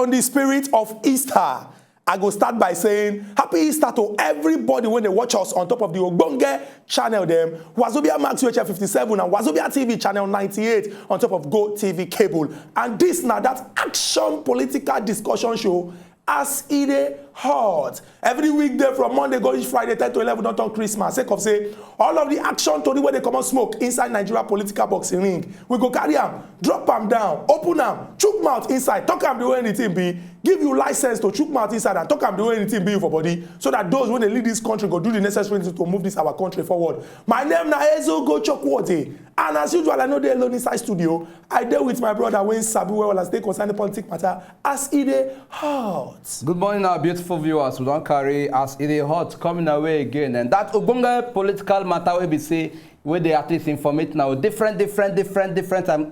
on the spirit of Easter, I go start by saying happy Easter to everybody when they watch us on top of the Ogbonge channel them, Wazobia Max UHF 57 and Wazobia TV channel 98 on top of Go TV cable. And this now that action political discussion show as it is hot. Every weekday from Monday go reach Friday 10 to 11 don't turn Christmas. Sake of say all of the action to the way they come and smoke inside Nigeria political boxing ring. We go carry them, drop them down, open them, chook mouth inside, talk them the way anything be, give you license to chook mouth inside and talk them the way anything be for body, so that those when they lead this country go do the necessary things to move this our country forward. My name na Ezo Go Chokwote, and as usual I know they alone inside studio. I deal with my brother Wayne Sabi well as they concern the politics matter as it is hot. Good morning, our beautiful viewers. We don't carry as it is hot coming away again, and that Ogbonge political matter will be say where they at least informate now different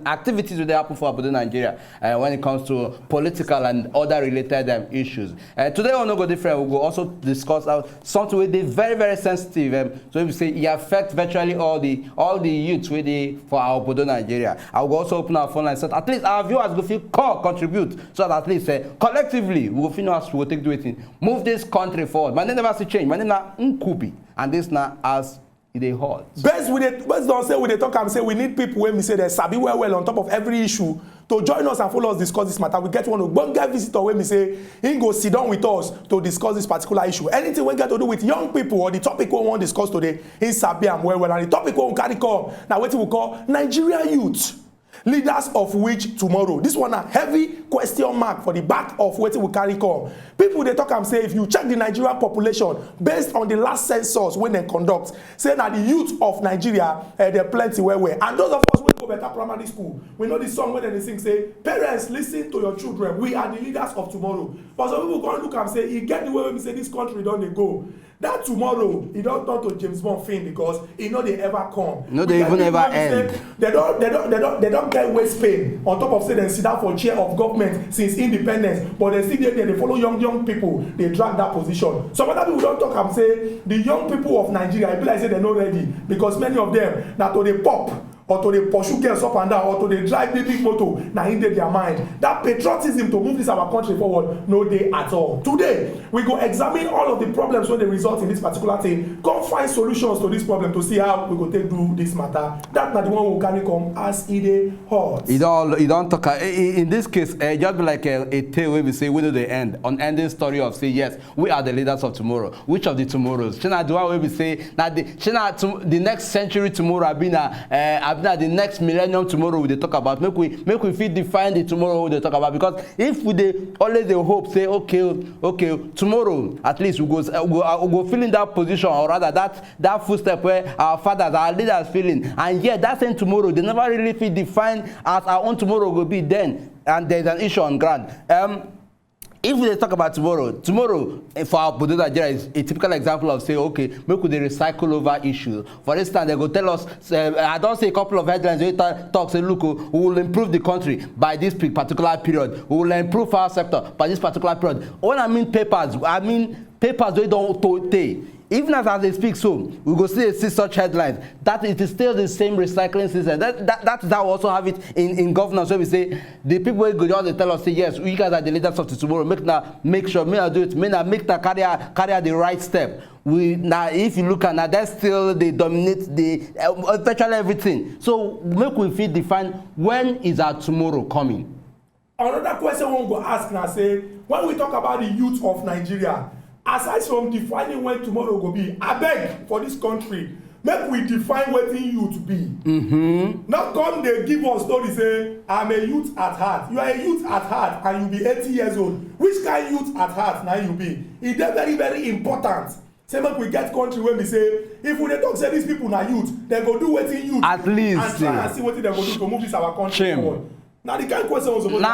activities where they happen for Abuja, Nigeria when it comes to political and other related issues. Today we'll not go different. We'll also discuss something with the very sensitive. So we say it affects virtually all the youths with the for our Abuja, Nigeria. I will also open our phone line so at least our viewers will feel contribute so that at least collectively we will feel us will take do it move this country forward. My name never see change. My name na Nkubi and this now as it is hot. Best don't say we they talk and say we need people when we say they sabi well on top of every issue to join us and follow us discuss this matter. We get one Ogbonge visitor when we say he go sit down with us to discuss this particular issue. Anything we get to do with young people or the topic we want to discuss today, he sabi am well and the topic we want carry come now what we call Nigeria youth. Leaders of which tomorrow. This one a heavy question mark for the back of what we carry come. People they talk and say if you check the Nigerian population based on the last census when they conduct, say that the youth of Nigeria they're plenty where. And those of us who go better primary school, we know this song when they sing say, parents listen to your children. We are the leaders of tomorrow. But some people go and look and say, you get the way when we say this country don't they go. That tomorrow, it don't turn to James Bond film because it know they ever come. No, they even ever end. They don't get waste pain on top of say they sit down for chair of government since independence, but they still there, they follow young people, they drag that position. Some other people don't talk and say the young people of Nigeria, I feel like say they're not ready because many of them now to they pop or to they pursue girls up and down or to they drive big motor, now in their mind. That patriotism to move this our country forward, no day at all. Today, we go examine all of the problems when they result in this particular thing, go find solutions to this problem to see how we go take do this matter. That's not the one who can come as it is hot. You don't talk in this case, just be like a tale where we say we know the end, on ending story of say yes, we are the leaders of tomorrow. Which of the tomorrows? Shana do where we say that the next century tomorrow have been the next millennium tomorrow we talk about. Make we fit define the tomorrow we talk about because if we always the hope say okay tomorrow at least we go fill in that position or rather that footstep where our fathers our leaders feeling and yet that same tomorrow they never really fit define as our own tomorrow will be then and there's an issue on ground. If we talk about tomorrow for our Abuja, Nigeria is a typical example of say, okay, make we recycle over issues. For instance, they go tell us, I don't say a couple of headlines, they talk, say, look, we will improve the country by this particular period. We will improve our sector by this particular period. When I mean papers they don't take. Even as they speak so, we go see such headlines that it is still the same recycling system. That is how we also have it in governance where we say the people will go down they tell us say yes, you guys are the leaders of tomorrow. Make sure do it. Make carry the right step. We now if you look at now that still they dominate the virtually everything. So make we feel define when is our tomorrow coming. Another question we go ask now say when we talk about the youth of Nigeria. Aside from defining when tomorrow will be, I beg for this country, make we define what youth to be. Not come they give us story say, I'm a youth at heart. You are a youth at heart and you be 80 years old. Which kind of youth at heart now you be? It's very important. Say make we get country when we say, if we talk say these people are youth, they go do what youth. At least. And try and see what they go do to move this our country forward. Now the kind of question was supposed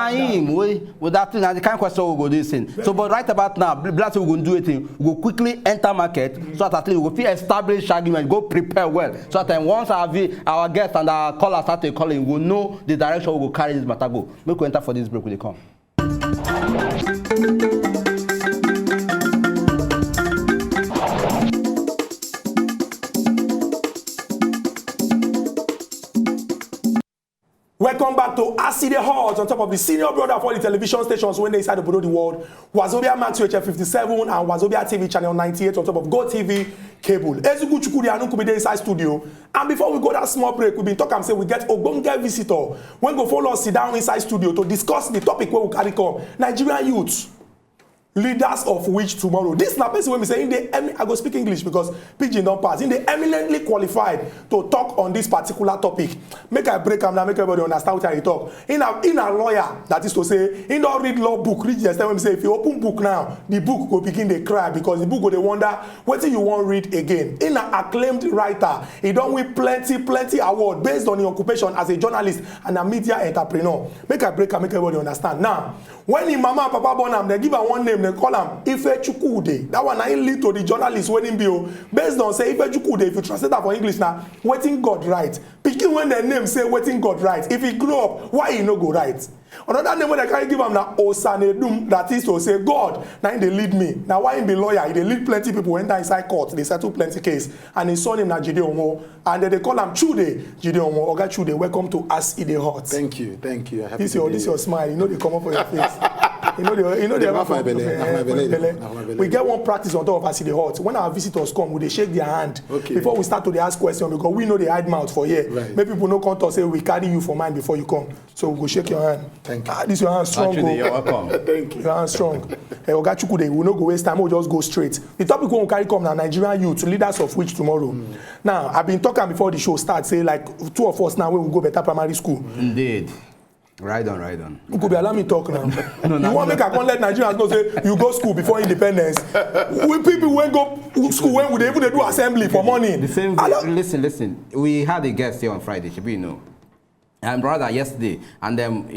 with that thing, and the kind of question we go do this thing. So, but right about now, blast we go do it. We go quickly enter market so that at least we go establish argument, go prepare well. So that once our guests and our callers start calling, we will know the direction we will carry this matter go. Make we enter for this break when they come. Welcome welcome back to Acid Hot on top of the senior brother of all the television stations when they inside the world. Wazobia Max UHF 57 and Wazobia TV channel 98 on top of Go TV cable. Ezugu Chukudi Anu Kubide inside studio. And before we go that small break, we've been talking and say we get Ogbonge visitor. When go follow us sit down inside studio to discuss the topic where we carry come. Nigerian youths. Leaders of which tomorrow. This na person when we say in the I go speak English because pidgin don't pass. In the eminently qualified to talk on this particular topic. Make I break am now, make everybody understand what I talk. In a lawyer, that is to say, in don't read law book, read just when we say if you open book now, the book will begin to cry because the book will they wonder what you won't read again. In an acclaimed writer, he don't win plenty award based on your occupation as a journalist and a media entrepreneur. Make I break am, make everybody understand. Now, when him mama and papa born am, they give am one name. They call him Ife Chukwude. That one I lead to the journalist when him be based on say Ife Chukwude. If you translate that for English now, waiting God right. Picking when the name say waiting God right. If he grow up, why he no go right? Another name when I can give him now Osanedum, that is to say God. Now they lead me. Now why he be lawyer? They lead plenty people enter inside court. They settle plenty case. And his son him na Jide Omo. And then they call him Chude. Jide Omo. Oga Chude, welcome to Acid Hot. Thank you. This your smile. You know they come up for your face. You know they we get one practice on top of Acid Hot. When our visitors come, we they shake their hand before we start to ask questions because we know they hide mouth for here. Right. Maybe people no come to say we carry you for mine before you come. So we go shake your hand. Thank you. This your hand strong. Actually, you're welcome. Thank you. Your hand strong. Oga Chukwude, we no go waste time. We'll just go straight. The topic we will carry come now, Nigerian youth, leaders of which tomorrow. Now, I've been talking before the show starts. Say like two of us now we will go better primary school. Indeed. Right on. You could be allow me talk now. You want make I can't let Nigerians know say you go school before independence. We people when go school when would they even do assembly for morning. The same. Listen. We had a guest here on Friday. Should we know? And brother, yesterday, and then we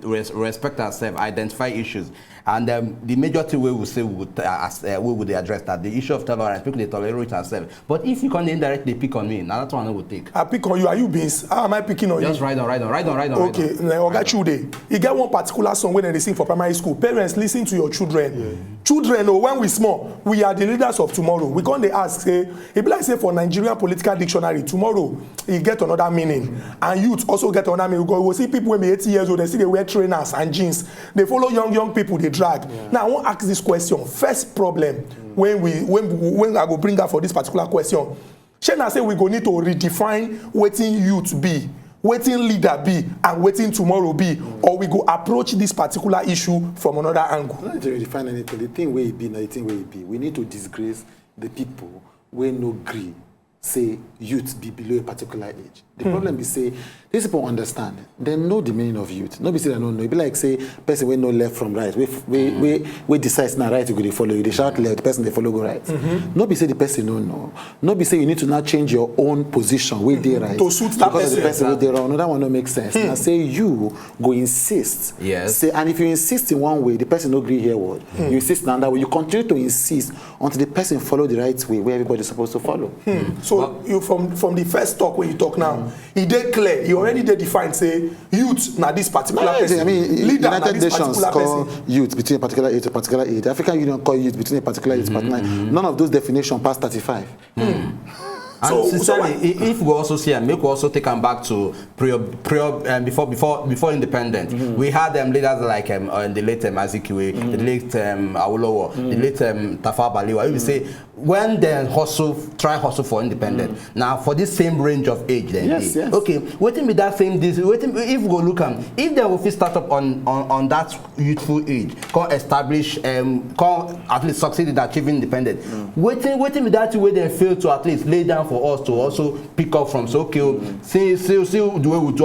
respect ourselves, identify issues, and the major thing we will say we would address that the issue of tolerance. People they tolerate ourselves, but if you can indirectly pick on me, now that's one I will take. I pick on you. Are you beans? How am I picking on you? Just right on. Okay, Oga Chude, you get one particular song when they sing for primary school. Parents, listen to your children. Yeah. Children, when we small, we are the leaders of tomorrow. We can't ask say, it be like say for Nigerian political dictionary tomorrow, you get another meaning, and youth also get another meaning. We will see people when be 80 years old, they see they wear trainers and jeans. They follow young people, they drag. Yeah. Now I want to ask this question. First problem when I go bring up for this particular question, Shena say we go need to redefine waiting youth be, waiting leader be, and waiting tomorrow be, or we go approach this particular issue from another angle. We don't need to redefine anything. The thing where it be, not the thing where it be. We need to disgrace the people where no agree say youth be below a particular age. The problem is say these people understand. They know the meaning of youth. Nobody say they don't know. It be like say person we know left from right. We decides now right to go they follow you. They shout left, the person they follow go right. Nobody say the person don't know. Nobody say you need to now change your own position where they right. To suit that because of the person where they wrong. No, that one don't make sense. Now say you go insist. Yes. Say and if you insist in one way, the person don't agree here word. You insist in another way. You continue to insist until the person follow the right way where everybody is supposed to follow. So you from the first talk where you talk now, he did clear. He already did define say youth now this particular person. I mean, leader United this Nations call youth between a particular age to a particular age. The African Union call youth between a particular age to a particular age. None of those definitions past 35. And sincerely, if we also see and make we also take them back to before independent, we had leaders like the late Azikiwe, the late Awolowo, the late Tafawa Balewa. We say when they try hustle for independent. Now for this same range of age, then yes. Okay, waiting with that same if we go look if they will start up on that youthful age, can establish can at least succeed in achieving independent. Waiting with that way they fail to at least lay down for us to also pick up from. So okay, see the way we do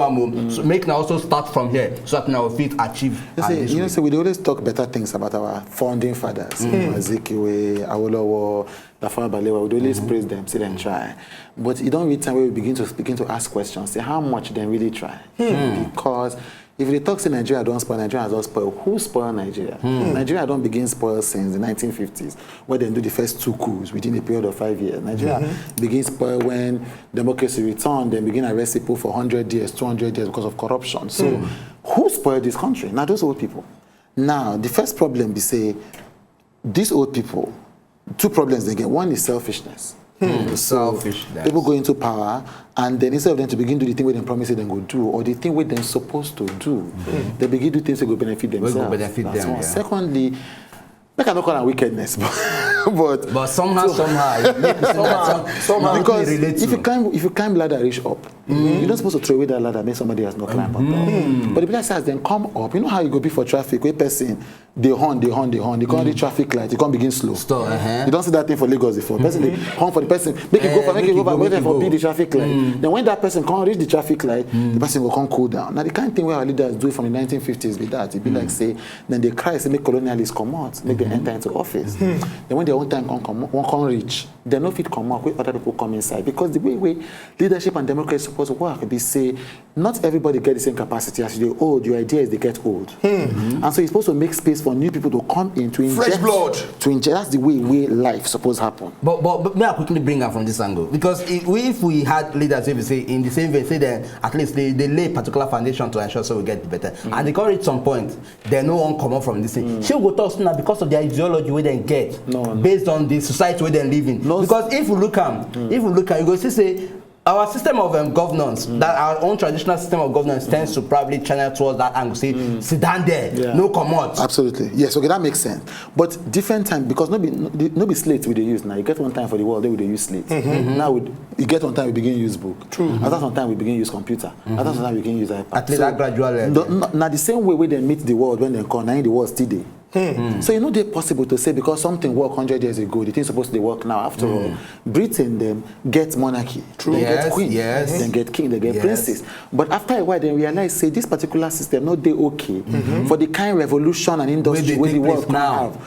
so make now also start from here so that now we fit achieve. So we always talk better things about our founding fathers, Azikiwe, Awolowo, Tafawa Balewa. We always praise them, say them try. But you don't read time where we begin to ask questions, say how much they really try. Because if they talk say Nigeria don't spoil, Nigeria don't spoil. Who spoil Nigeria? Nigeria don't begin spoil since the 1950s, where they do the first 2 coups within a period of 5 years. Nigeria begins spoil when democracy returned, then begin arrest people for 100 years, 200 years because of corruption. So who spoiled this country? Now those old people. Now the first problem be say these old people, 2 problems they get. One is selfishness. Selfish. People go into power, and then instead of them to begin do the thing where they promise they go do, or the thing where they're supposed to do, they begin to do things that go benefit themselves. benefit That's them, one. yeah. Secondly, I cannot call it wickedness, but somehow, because if you climb ladder, reach up. You're not supposed to throw away that ladder, make somebody else not climb on top. But the people says then come up. You know how you go be for traffic? Where person they horn. They can't reach traffic light. You can't begin slow. You don't see that thing for Lagos before. Person they horn for the person, make it go back, wait for be the traffic light. Then when that person can't reach the traffic light, the person will come cool down. Now the kind of thing where our leaders do it from the 1950s with that, it be like say, then they cry, say make colonialists come out, make them enter into office. Then when their own time can't reach, they no fit come out, where other people come inside. Because the way leadership and democracy supposed to work, be say not everybody get the same capacity as you. Old, your idea is they get old, and so you're supposed to make space for new people to come in to inject fresh blood. To inject. That's the way life supposed to happen. But may I quickly bring up from this angle, because if we had leaders, if we say in the same way, say that at least they lay particular foundation to ensure so we get better, and they can reach some point, they no one come up from this thing. She will go talk now because of their ideology where they get based on the society where they live in. Because if we look at, you go see say. Our system of governance, that our own traditional system of governance tends to probably channel towards that angle. Say, sit down there, no come out. Absolutely, yes. Okay, that makes sense. But different time, because no be slates we they use now. You get one time for the world, they will use slate. Now you get one time we begin use book. True. After some time we begin use computer. After some time we begin use iPad. At least that gradual. Now the same way they meet the world when they come, now the world still there. So you know they're possible to say because something worked 100 years ago, the thing's supposed to work now. After all, Britain them get monarchy, they get queen, then get king, they get princess. But after a while, they realize say this particular system not they okay for the kind of revolution and industry where the world can have.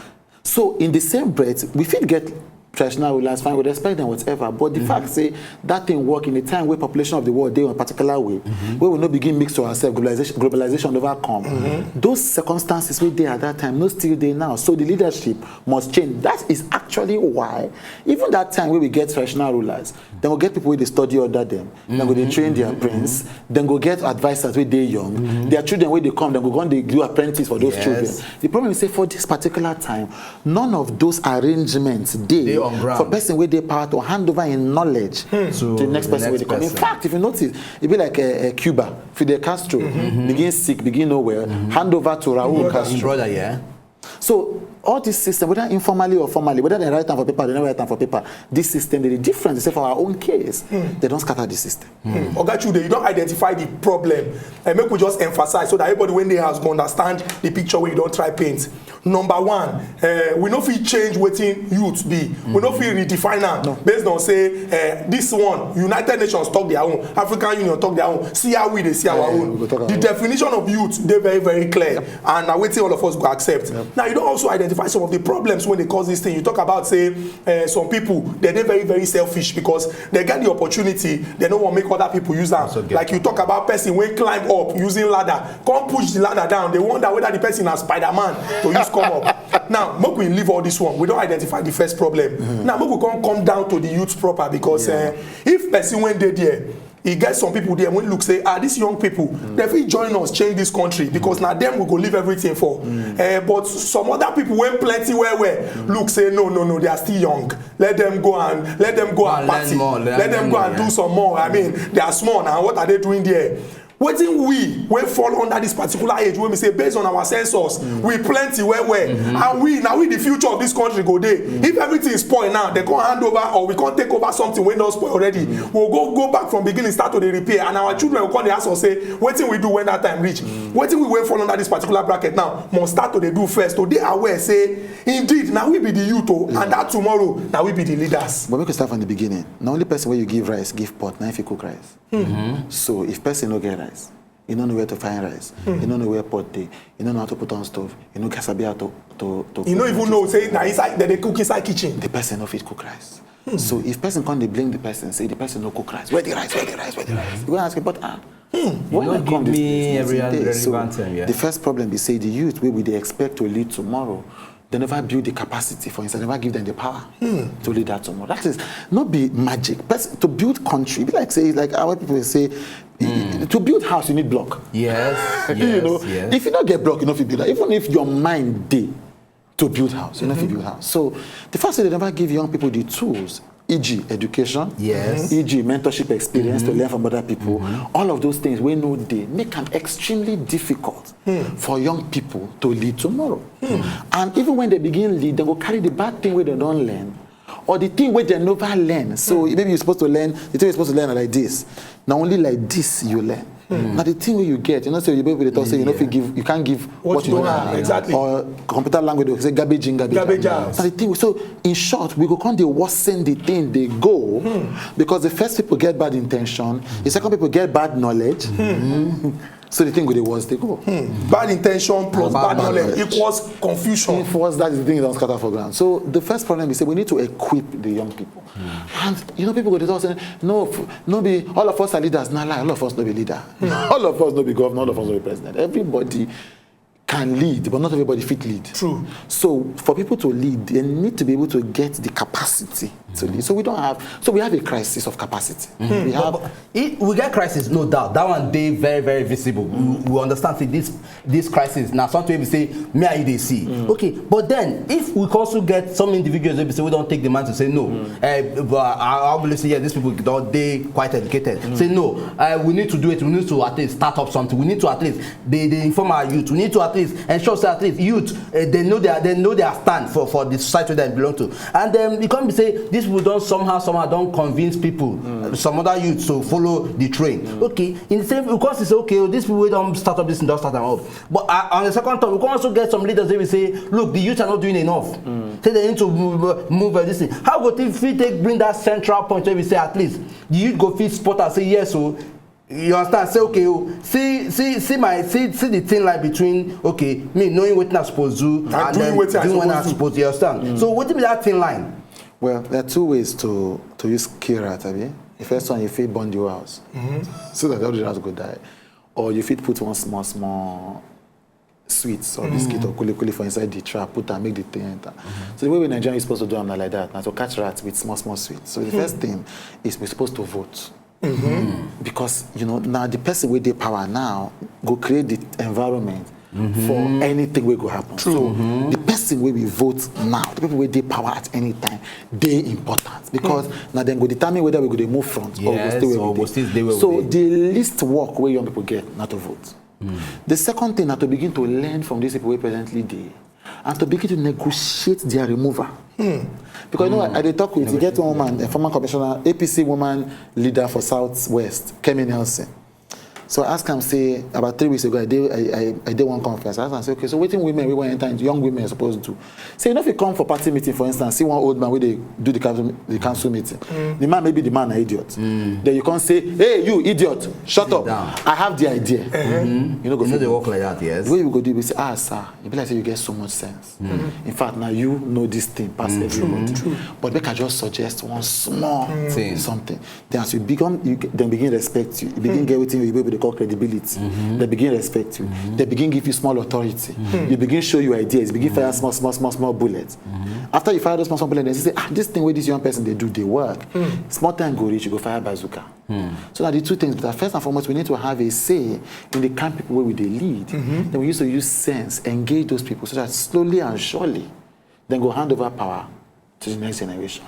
So in the same breath, we feel get traditional rulers fine, we respect them, whatever. But the fact say that thing work in a time where population of the world they in a particular way, where we not begin mix to ourselves, globalization overcome. Those circumstances where they at that time, not still there now. So the leadership must change. That is actually why, even that time where we get traditional rulers, then we'll get people where they study under them, then go they train their prince, then go get advisors where they young, their children where they come, then go on they do apprentice for those children. The problem is say for this particular time, none of those arrangements they for person where they power to hand over in knowledge to the next person where they come. In fact, if you notice, it be like Cuba, Fidel Castro, begin sick, begin nowhere, hand over to Raúl Castro. Brother, So all this system, whether informally or formally, whether they write down for paper, they never write down for paper. This system, the difference is for our own case, they don't scatter the system. Ogachude, you don't identify the problem, and make we just emphasize so that everybody when they has go understand the picture where you don't try paint. Number one, we no fit change wetin youth be. We no fit redefine am based on say this one United Nations talk their own, African Union talk their own. See how we dey see our own. The definition of youth dey very very clear, and na wetin all of us go accept. Now you don't also identify some of the problems when they cause this thing. You talk about say some people they're very very selfish because they get the opportunity, they don't want to make other people use them. Like you talk about person when climb up using ladder, come push the ladder down. They wonder whether the person has Spider-Man to use come up. Now make we leave all this one. We don't identify the first problem. Now make we come down to the youth proper because if person when they there. He gets some people there when look say these young people they fit join us change this country because now them we go leave everything for but some other people when plenty where look say no they are still young, let them go and party, let them go and do some more. I mean they are small now, what are they doing there? Wetin we when fall under this particular age when we say based on our census we plenty and we the future of this country go there. If everything is spoiled now they can't hand over or we can't take over something when not spoiled already, we'll go back from beginning start to the repair and our children will come dey ask us say wetin we do when that time reach. Wetin we when fall under this particular bracket now must start to dey do first to dey aware say indeed now we be the youth and that tomorrow now we be the leaders. But make we start from the beginning. The only person where you give rice give pot, now if you cook rice. So if person no get rice, you don't know where to find rice, you don't know where pot dey, you don't know how to put on stove, you know casabe how to you don't even know say na inside they cook inside kitchen. The person no fit cook rice. So if person come they blame the person, say the person no cook rice, where the rice? You go ask him, but why not give me every relevant term? The first problem is say the youth where we they expect to lead tomorrow. They never build the capacity for instance, never give them the power to lead that tomorrow. That is not be magic. To build country, be like say, like our people say, to build house you need block. Yes. You know, if you don't get block, you know if you build that. Even if your mind day to build house, you know if you build house. So the first thing they never give young people the tools e.g. education, Yes. e.g. mentorship experience to learn from other people. All of those things we know they make it extremely difficult for young people to lead tomorrow. And even when they begin lead, they will carry the bad thing where they don't learn, or the thing where they never learn. So maybe you're supposed to learn, the thing you're supposed to learn are like this. Now only like this you learn. Now the thing where you get, you know, so you be able to talk, say, you know, if you can't give what you don't have. Exactly. Or computer language, they say garbage in, garbage out. So the thing, so in short, we go come they worsen the thing they go, because the first people get bad intention, the second people get bad knowledge. So the thing with the worst they go. Bad intention plus bad knowledge equals confusion. For us, that is the thing that don't scatter for ground. So the first problem is say we need to equip the young people. And you know, people go to talk saying, no, be all of us are leaders. Nah, lie, all of us no be leader. All of us no be governor, all of us no be president. Everybody can lead, but not everybody fit lead. True. So for people to lead, they need to be able to get the capacity to lead. So we have a crisis of capacity. We have. We get crisis, no doubt. That one day very, very visible. We understand say this crisis now something we say me and you they see. Okay, but then if we also get some individuals we say we don't take the man to say no. But I will say these people don't they quite educated. Say no, we need to do it. We need to at least start up something. We need to at least they inform our youth. We need to at least ensure that at least youth they know their stand for the society that they belong to. And then it can't be say these people don't somehow don't convince people, some other youths to follow the train. Okay, in the same because it's okay, these people don't start up this and don't start them up. But on the second thought, we can also get some leaders they will say, look, the youth are not doing enough. Say they need to move this thing. How go if we bring that central point where we say at least the youth go fit spot and say yes, so you understand? Say okay, see the thin line between okay, me knowing what I'm supposed to do and doing what I'm supposed to. You understand? So what is that thin line? Well, there are two ways to use Kira, Tabi. The first one, you fit burn your house, so that all the house go die, or you fit put one small sweets or biscuit or kuli for inside the trap, put and make the thing enter. So the way we Nigerians are supposed to do them like that, now to catch rats with small sweets. So the first thing is we're supposed to vote. Because you know now the person with the power now go create the environment for anything will go happen. So the person where we vote now, the people with the power at any time, they important because now then go determine whether we go to move front or we stay where we so the least work where young people get not to vote. The second thing now to begin to learn from these people who presently they and to begin to negotiate their removal. Because you know I did talk with you get one woman, a former commissioner, APC woman leader for Southwest, Kemi Nelson. So I asked him, say, about 3 weeks ago, I did one conference. I asked him, say, okay, so waiting women, we want to enter, young women are supposed to do. Say, you know, if you come for party meeting, for instance, see one old man where they do the council meeting. The man, maybe the man an idiot. Then you can't say, hey, you idiot, shut up. I have the idea. You know, they work like that, yes. The way we go do, we say, sir, you be like, say, you get so much sense. In fact, now you know this thing, pass everybody. But make I just suggest one small thing, something. Then as you become, then begin respect you. You begin get everything you be able to call credibility. They begin respect you. They begin give you small authority. You begin show you ideas. You begin fire small bullets. After you fire those small bullets, they say, this thing where this young person they do, they work. Small time go reach, you go fire bazooka. So now the two things, but first and foremost, we need to have a say in the kind of people where we they lead. Then we used to use sense, engage those people so that slowly and surely, then go hand over power to the next generation.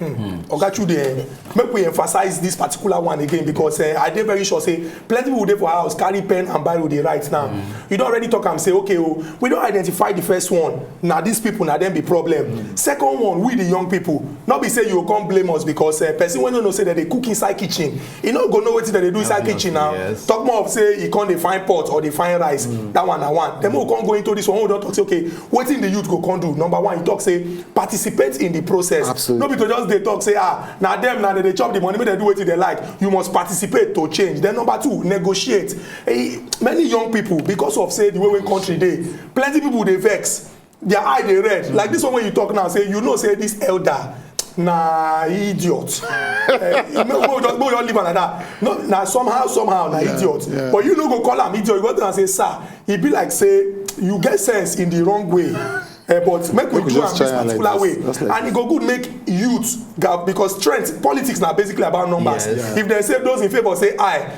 Ogachude, make we emphasize this particular one again because I did very sure say plenty people dey for house carry pen and biro dey write now. You don't already talk and say okay, we don't identify the first one. Now these people now then be problem. Second one, we the young people. Not be say you come blame us because person when you know say that they cook inside kitchen. You know go know what that they do inside kitchen now. Yes. Talk more of say you can't they find pot or they find rice. That one I want. Then we can't go into this one. We don't talk say okay, what in the youth go can do. Number one, you talk say participate in the process. Absolutely. No, because just they talk say now them now they chop the money, but they do what they like. You must participate to change. Then number two, negotiate. Many young people because of say the way we country they plenty people they vex. Their eye they red. Like this one when you talk now say you know say this elder na idiot. Go just live like that. No, now somehow na idiot. Yeah. But you no go call him idiot. You go to and say sir. He be like say you get sense in the wrong way. But make we do am just this try am like particular way, this. Just like and it go good make youth because strength politics na basically about numbers. Yes. If they say those in favour say aye,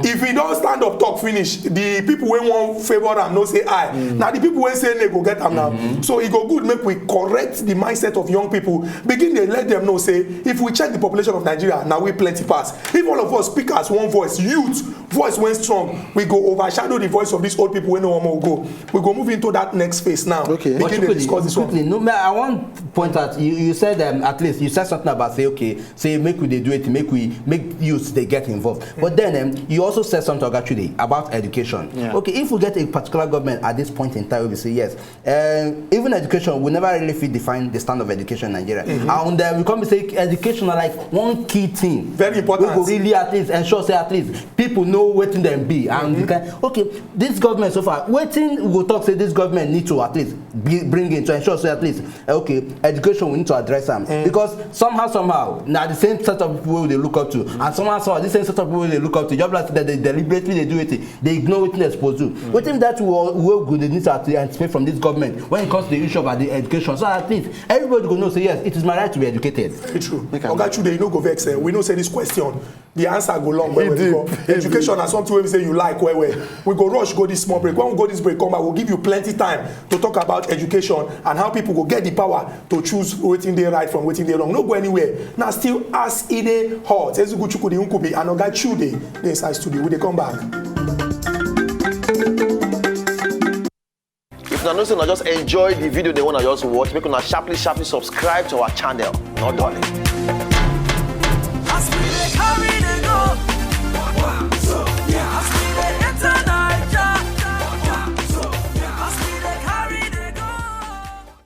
if he don stand up talk finish, the people wey wan favour am no say aye. Na the people wey say nay go get am now. So e go good make we correct the mindset of young people, begin dey let them know say if we check the population of Nigeria, na we plenty pass. If all of us speak as one voice, youth voice wey strong, we go overshadow the voice of these old people wey no wan more go. We go move into that next phase now. Okay. Begin dey discuss this one. No, I want to point out. You said at least you said something about say make we dey do it, make youth they get involved. But then you also said something today about education. Yeah. Okay, if we get a particular government at this point in time, we say yes, even education we never really fit define the stand of education in Nigeria, and we come and say education are like one key thing. Very important. We go really at least ensure say at least people know wetin them be and okay, this government so far wetin we go talk say this government need to at least bring in to ensure say at least okay education we need to address them because somehow now the same set of people they look up to and somehow this same set of people they look up to just like that they deliberately they do it, they ignore what they're supposed to do. Wetin that will good they need to anticipate from this government when it comes to the issue of the education, so at least everybody go know say yes, it is my right to be educated. It's true. Oga Chude, you no go vex. We know say this question, the answer go long well. Education na something wey we say you like well. We go rush go this small break. When we go this break, come back, we'll give you plenty time to talk about education and how people go get the power to choose wetin dey right from wetin dey wrong. No go anywhere. Now still as e dey hot. Ezugwu Chukwudi Nkubi and Oga Chude dey inside studio. We dey come back. If una know say una just enjoy the video they wanna just watch, make una sharply subscribe to our channel. No darling.